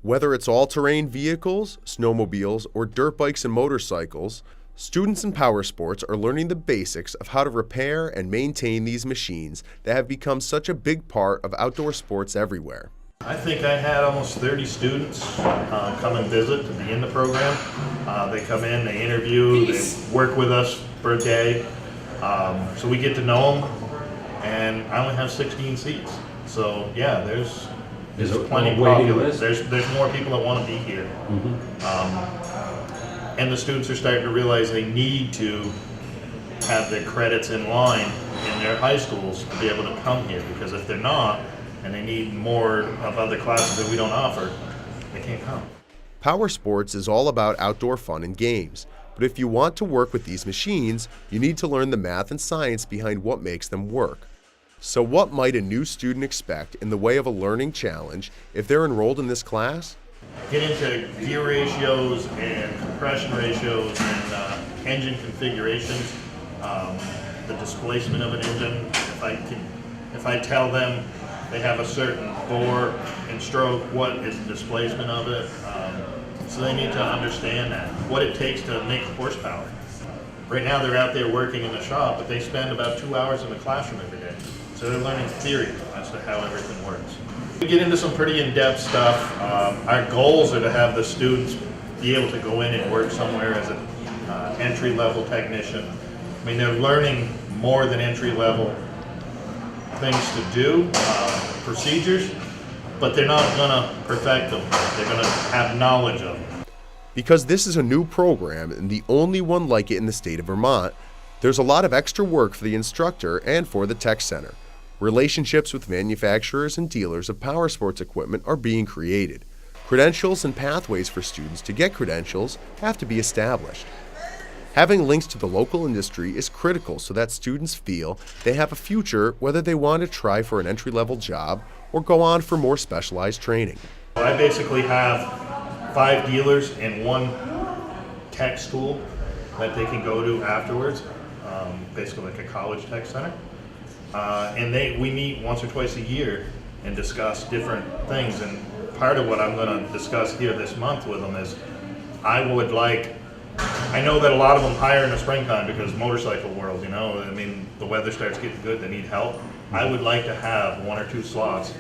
Whether it's all-terrain vehicles, snowmobiles, or dirt bikes and motorcycles, students in power sports are learning the basics of how to repair and maintain these machines that have become such a big part of outdoor sports everywhere. I think I had almost 30 students come and visit to be in the program. They come in, they interview, they work with us for a day. So we get to know them, and I only have 16 seats. So yeah, there's plenty popular. There's more people that want to be here. And the students are starting to realize they need to have their credits in line in their high schools to be able to come here, because if they're not, and they need more of other classes that we don't offer, they can't come. Power sports is all about outdoor fun and games, but if you want to work with these machines, you need to learn the math and science behind what makes them work. So what might a new student expect in the way of a learning challenge if they're enrolled in this class? Get into gear ratios and compression ratios and engine configurations, the displacement of an engine. If I tell them they have a certain bore and stroke, what is the displacement of it? So they need to understand that, what it takes to make horsepower. Right now they're out there working in the shop, but they spend about 2 hours in the classroom every day. So they're learning theory as to how everything works. We get into some pretty in-depth stuff. Our goals are to have the students be able to go in and work somewhere as an entry-level technician. I mean, they're learning more than entry-level things to do, procedures, but they're not going to perfect them. They're going to have knowledge of them. Because this is a new program and the only one like it in the state of Vermont, there's a lot of extra work for the instructor and for the tech center. Relationships with manufacturers and dealers of power sports equipment are being created. Credentials and pathways for students to get credentials have to be established. Having links to the local industry is critical so that students feel they have a future whether they want to try for an entry-level job or go on for more specialized training. I basically have 5 dealers in one tech school that they can go to afterwards, basically like a college tech center. And we meet once or twice a year and discuss different things. And part of what I'm going to discuss here this month with them is I know that a lot of them hire in the springtime because motorcycle world, I mean, the weather starts getting good, they need help. I would like to have 1 or 2 slots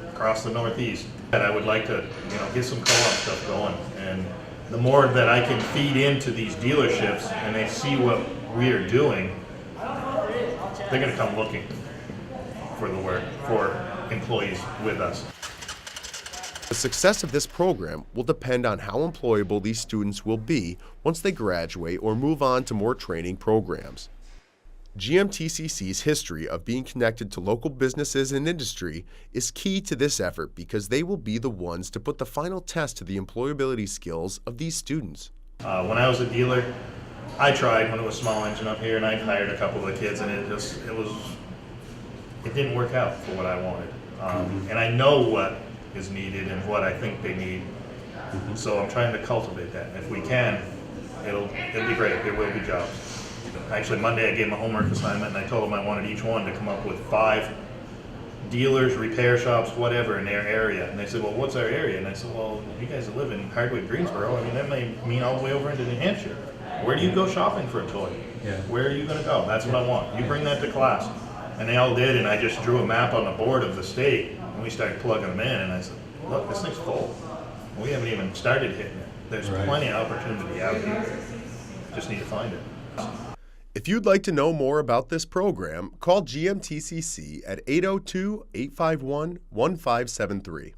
across the Northeast. And I would like to, get some co-op stuff going. And the more that I can feed into these dealerships and they see what we are doing, they're going to come looking for the work, for employees with us. The success of this program will depend on how employable these students will be once they graduate or move on to more training programs. GMTCC's history of being connected to local businesses and industry is key to this effort because they will be the ones to put the final test to the employability skills of these students. When I was a dealer, I tried when it was small engine up here, and I hired a couple of the kids, and it didn't work out for what I wanted. And I know what is needed and what I think they need. So I'm trying to cultivate that. If we can, it'll be great. There will be jobs. Actually, Monday I gave them a homework assignment, and I told them I wanted each one to come up with 5 dealers, repair shops, whatever in their area. And they said, well, what's our area? And I said, well, you guys live in Hardwick, Greensboro. I mean, that may mean all the way over into New Hampshire. Where do you go shopping for a toy? Yeah. Where are you going to go? That's what I want. You bring that to class. And they all did, and I just drew a map on the board of the state, and we started plugging them in, and I said, look, this thing's full. We haven't even started hitting it. There's plenty of opportunity out here. Just need to find it. If you'd like to know more about this program, call GMTCC at 802-851-1573.